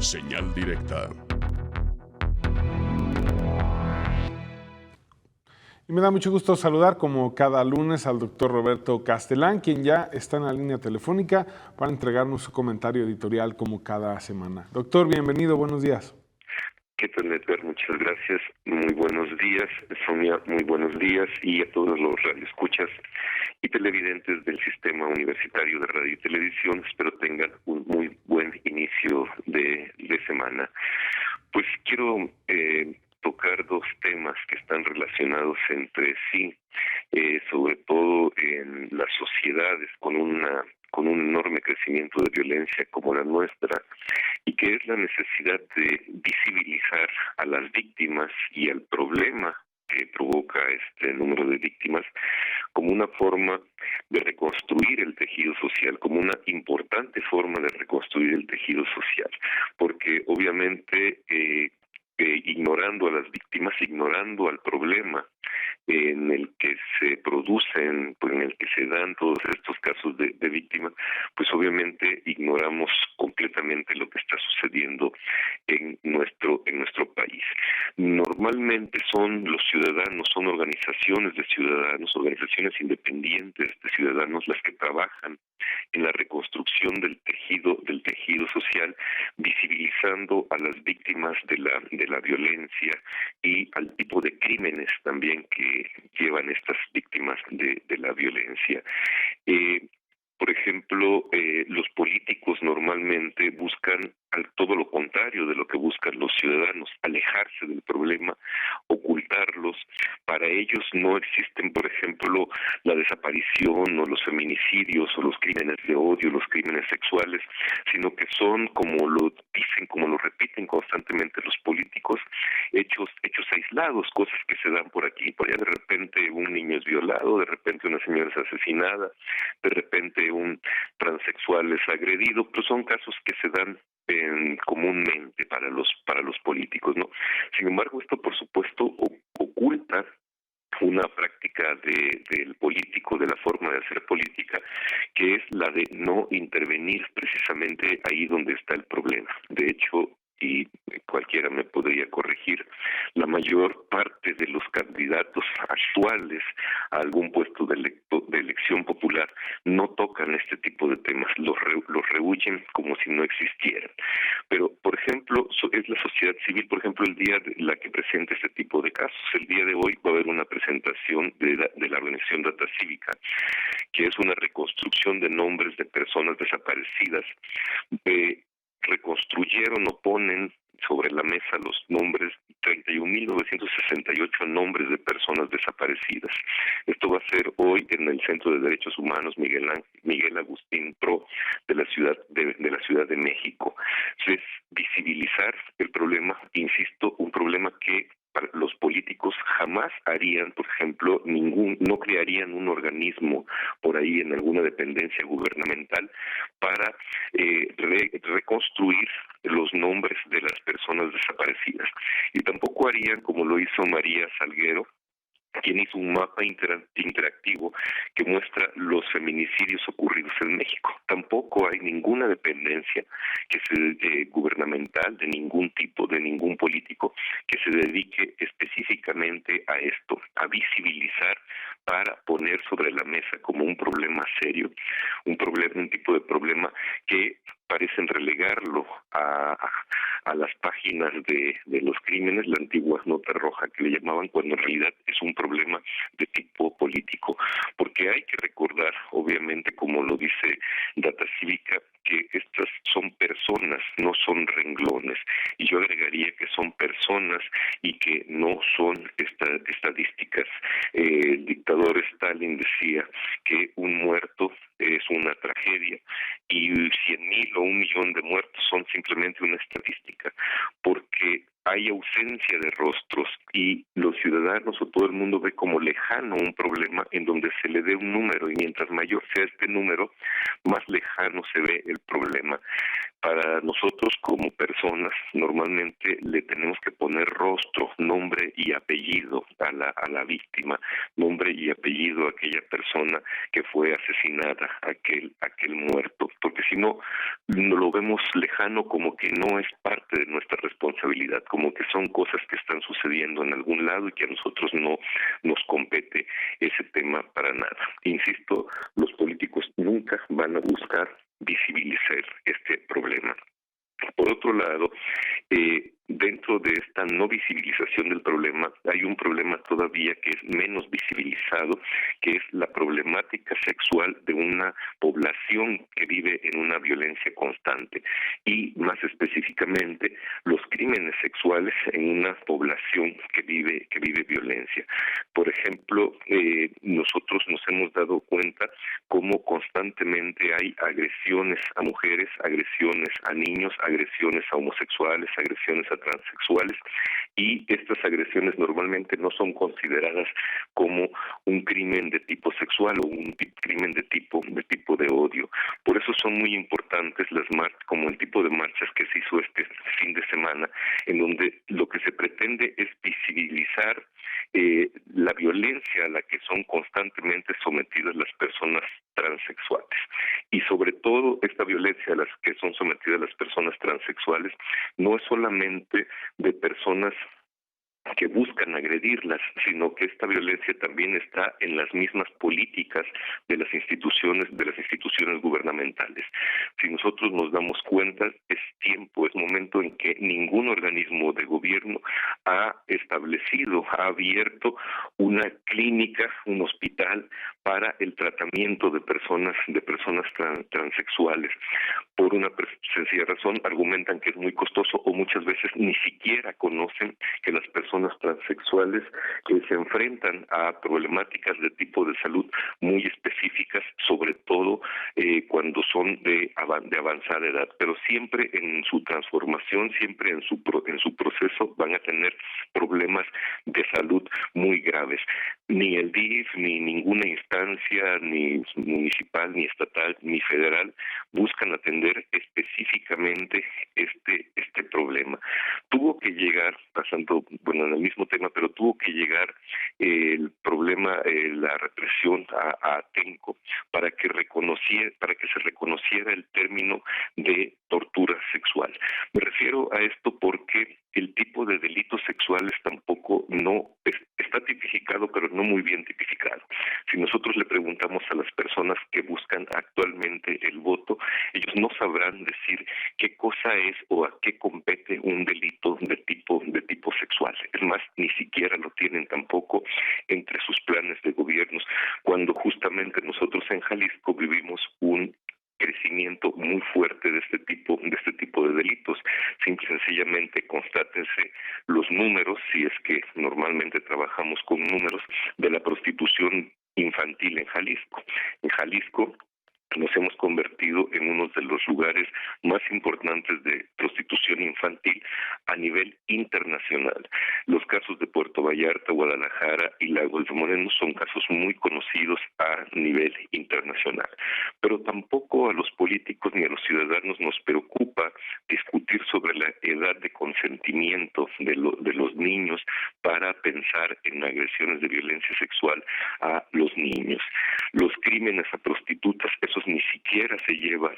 Señal directa. Y me da mucho gusto saludar como cada lunes al doctor Roberto Castellán, quien ya está en la línea telefónica para entregarnos su comentario editorial como cada semana. Doctor, bienvenido, buenos días. ¿Qué tal, Edgar? Muchas gracias. Muy buenos días, Sonia, muy buenos días, y a todos los radioescuchas y televidentes del Sistema Universitario de Radio y Televisión. Espero tengan un muy buen inicio de semana. Pues quiero tocar dos temas que están relacionados entre sí, sobre todo en las sociedades con un enorme crecimiento de violencia como la nuestra, y que es la necesidad de visibilizar a las víctimas y al problema que provoca este número de víctimas como una forma de reconstruir el tejido social, como una importante forma de reconstruir el tejido social, porque obviamente ignorando a las víctimas, ignorando al problema en el que se producen, pues en el que se dan todos estos casos de víctimas, pues obviamente ignoramos completamente lo que está sucediendo en nuestro país. Normalmente son los ciudadanos, son organizaciones de ciudadanos, organizaciones independientes de ciudadanos las que trabajan en la reconstrucción del tejido social, visibilizando a las víctimas de la violencia y al tipo de crímenes también que llevan estas víctimas de la violencia. Por ejemplo, los políticos normalmente buscan todo lo contrario de lo que buscan los ciudadanos, alejarse del problema, ocultarlos. Para ellos no existen, por ejemplo, la desaparición o los feminicidios o los crímenes de odio, los crímenes sexuales, sino que son, como lo dicen, como lo repiten constantemente los políticos, hechos aislados, cosas que se dan por aquí y por allá. De repente un niño es violado, de repente una señora es asesinada, de repente un transexual es agredido, pero son casos que se dan comúnmente para los políticos, ¿no? Sin embargo, esto por supuesto oculta una práctica del político, de la forma de hacer política, que es la de no intervenir precisamente ahí donde está el problema. De hecho, y cualquiera me podría corregir, la mayor parte de los candidatos actuales a algún puesto de elección popular no tocan este tipo de temas, los rehuyen como si no existieran. Pero, por ejemplo, es la sociedad civil, por ejemplo, el día de la que presenta este tipo de casos. El día de hoy va a haber una presentación de la organización Data Cívica, que es una reconstrucción de nombres de personas desaparecidas. Reconstruyeron o ponen sobre la mesa los nombres, 31.968 nombres de personas desaparecidas. Esto va a ser hoy en el Centro de Derechos Humanos Miguel Agustín Pro de la Ciudad de México. Es visibilizar el problema, insisto, un problema que los políticos jamás harían, por ejemplo, no crearían un organismo por ahí en alguna dependencia gubernamental para reconstruir los nombres de las personas desaparecidas. Y tampoco harían como lo hizo María Salguero, quien hizo un mapa interactivo que muestra los feminicidios ocurridos en México. Tampoco hay ninguna dependencia gubernamental de ningún tipo, de ningún político, que se dedique específicamente a esto, a visibilizar para poner sobre la mesa como un problema serio, un tipo de problema que parecen relegarlo a las páginas de los crímenes, la antigua nota roja que le llamaban, cuando en realidad es un problema de tipo político, porque hay que recordar, obviamente, como lo dice Data Cívica, que estas son personas, no son renglones, y yo agregaría que son personas y que no son estadísticas. El dictador Stalin decía que un muerto es una tragedia y 100,000 o 1,000,000 de muertos son simplemente una estadística, porque hay ausencia de rostros y los ciudadanos o todo el mundo ve como lejano un problema en donde se le dé un número, y mientras mayor sea este número, más lejano se ve el problema. Para nosotros como personas normalmente le tenemos que poner rostro, nombre y apellido a la víctima, nombre y apellido a aquella persona que fue asesinada, aquel muerto, porque si no lo vemos lejano, como que no es parte de nuestra responsabilidad, como que son cosas que están sucediendo en algún lado y que a nosotros no nos compete ese tema para nada. Insisto, los políticos nunca van a buscar visibilizar este problema. Por otro lado, dentro de esta no visibilización del problema, hay un problema todavía que es menos visibilizado, que es la problemática sexual de una población que vive en una violencia constante y más específicamente los crímenes sexuales en una población que vive violencia. Por ejemplo, nosotros nos hemos dado cuenta cómo constantemente hay agresiones a mujeres, agresiones a niños, agresiones a homosexuales, agresiones a transexuales, y estas agresiones normalmente no son consideradas como un crimen de tipo sexual o un crimen de tipo de odio. Por eso son muy importantes las marchas, como el tipo de marchas que se hizo este fin de semana, en donde lo que se pretende es visibilizar la violencia a la que son constantemente sometidas las personas transexuales. Y sobre todo esta violencia a las que son sometidas las personas transexuales no es solamente de personas que buscan agredirlas, sino que esta violencia también está en las mismas políticas de las instituciones gubernamentales. Si nosotros nos damos cuenta, es tiempo, es momento en que ningún organismo de gobierno ha establecido, ha abierto una clínica, un hospital para el tratamiento de personas transexuales. Por una sencilla razón, argumentan que es muy costoso o muchas veces ni siquiera conocen que las personas transexuales que se enfrentan a problemáticas de tipo de salud muy específicas, sobre todo cuando son de avanzada edad, pero siempre en su transformación, siempre en su proceso van a tener problemas de salud muy graves. Ni el DIF, ni ninguna instancia, ni municipal, ni estatal, ni federal, buscan atender específicamente este problema. Tuvo que llegar, pasando, en el mismo tema, pero tuvo que llegar el problema, la represión a Atenco para que se reconociera el término de tortura sexual. Me refiero a esto porque el tipo de delitos sexuales tampoco está tipificado, pero no muy bien tipificado. Si nosotros le preguntamos a las personas que buscan actualmente el voto, ellos no sabrán decir qué cosa es o a qué compete un delito de tipo sexual. Es más, ni siquiera lo tienen tampoco entre sus planes de gobiernos, cuando justamente nosotros en Jalisco vivimos un crecimiento muy fuerte de este tipo de delitos. Simple y sencillamente constátense los números, si es que normalmente trabajamos con números, de la prostitución infantil en Jalisco. En Jalisco nos hemos convertido en uno de los lugares más importantes de prostitución infantil a nivel internacional. Los casos de Puerto Vallarta, Guadalajara y Lagos de Moreno son casos muy conocidos a nivel internacional. Pero tampoco a los políticos ni a los ciudadanos nos preocupa discutir sobre la edad de consentimiento de los niños para pensar en agresiones de violencia sexual a los niños. Los crímenes a prostitutas, esos ni siquiera se lleva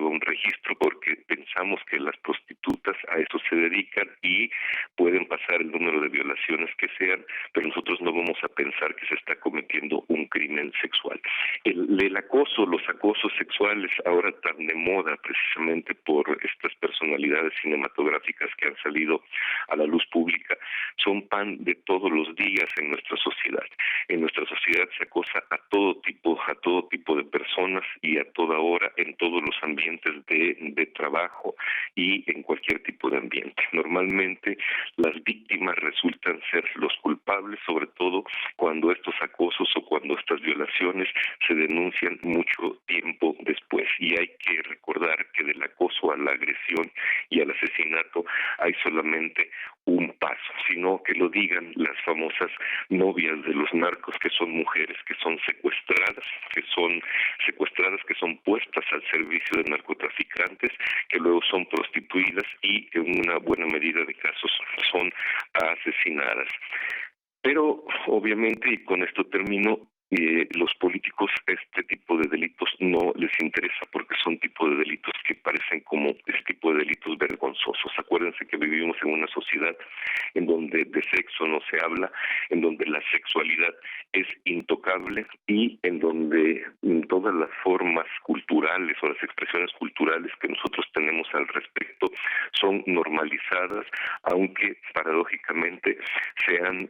un registro, porque pensamos que las prostitutas a eso se dedican y pueden pasar el número de violaciones que sean, pero nosotros no vamos a pensar que se está cometiendo un crimen sexual. El acoso, los acosos sexuales, ahora tan de moda precisamente por estas personalidades cinematográficas que han salido a la luz pública, son pan de todos los días en nuestra sociedad. En nuestra sociedad se acosa a todo tipo de personas y a toda hora en todos los ambientes de trabajo y en cualquier tipo de ambiente. Normalmente las víctimas resultan ser los culpables, sobre todo cuando estos acosos o cuando estas violaciones se denuncian mucho tiempo después. Y hay que recordar que del acoso a la agresión y al asesinato hay solamente un paso, sino que lo digan las famosas novias de los narcos, que son mujeres que son secuestradas, que son puestas al servicio de narcotraficantes, que luego son prostituidas y en una buena medida de casos son asesinadas. Pero obviamente, y con esto termino, los políticos este tipo de delitos no les interesa porque son tipo de delitos que parecen como este tipo de delitos vergonzosos. Acuérdense que vivimos en una sociedad en donde de sexo no se habla, en donde la sexualidad es intocable y en donde todas las formas culturales o las expresiones culturales que nosotros tenemos al respecto son normalizadas, aunque paradójicamente sean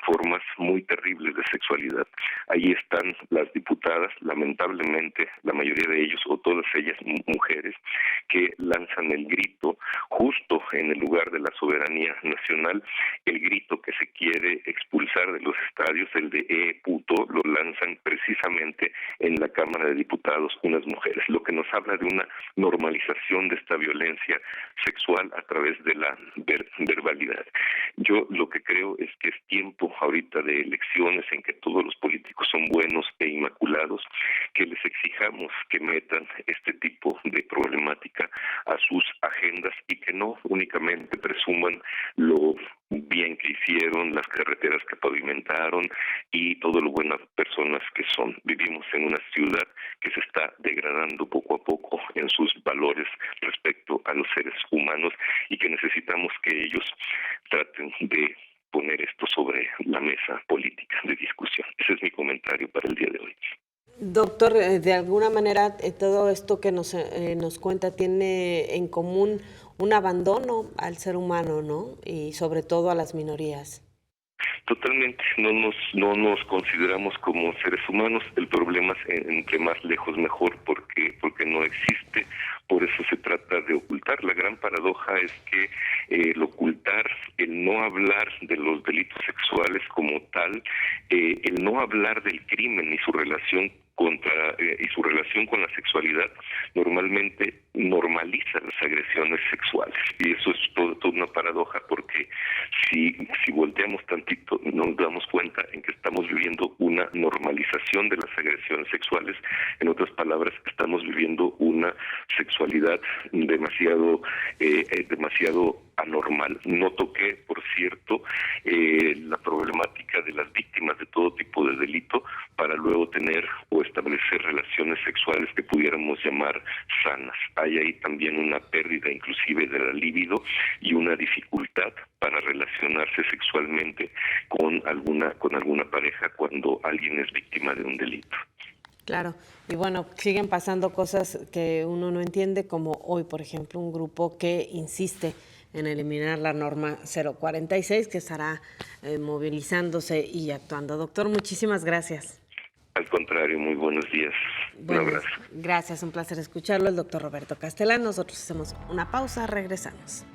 formas muy terribles de sexualidad. Ahí están las diputadas, lamentablemente la mayoría de ellos o todas ellas mujeres, que lanzan el grito justo en el lugar de la soberanía nacional, el grito que se quiere expulsar de los estadios, el de puto, lo lanzan precisamente en la Cámara de Diputados unas mujeres, lo que nos habla de una normalización de esta violencia sexual a través de la verbalidad. Yo lo que creo es que es tiempo ahorita de elecciones en que todos los políticos son buenos e inmaculados, que les exijamos que metan este tipo de problemática a sus agendas y que no únicamente presuman lo bien que hicieron, las carreteras que pavimentaron y todo lo buenas personas que son. Vivimos en una ciudad que se está degradando poco a poco en sus valores respecto a los seres humanos y que necesitamos que ellos traten de poner esto sobre la mesa política de discusión. Ese es mi comentario para el día de hoy. Doctor, de alguna manera todo esto que nos cuenta tiene en común un abandono al ser humano, ¿no? Y sobre todo a las minorías. Totalmente, no nos consideramos como seres humanos. El problema es entre más lejos mejor porque no existe. Por eso se trata de ocultar. La gran paradoja es que el ocultar, el no hablar de los delitos sexuales como tal, el no hablar del crimen y su relación con la sexualidad normalmente normaliza las agresiones sexuales, y eso es toda una paradoja, porque si volteamos tantito nos damos cuenta en que estamos viviendo una normalización de las agresiones sexuales. En otras palabras, estamos viviendo una sexualidad demasiado anormal. No toqué, por cierto, la problemática de las víctimas de todo tipo de delito para luego tener o establecer relaciones sexuales que pudiéramos llamar sanas. Hay ahí también una pérdida inclusive de la libido y una dificultad para relacionarse sexualmente con alguna pareja cuando alguien es víctima de un delito. Claro, y bueno, siguen pasando cosas que uno no entiende, como hoy, por ejemplo, un grupo que insiste en eliminar la norma 046, que estará movilizándose y actuando. Doctor, muchísimas gracias. Al contrario, muy buenos días. Un abrazo. Gracias, un placer escucharlo, el doctor Roberto Castelán. Nosotros hacemos una pausa, regresamos.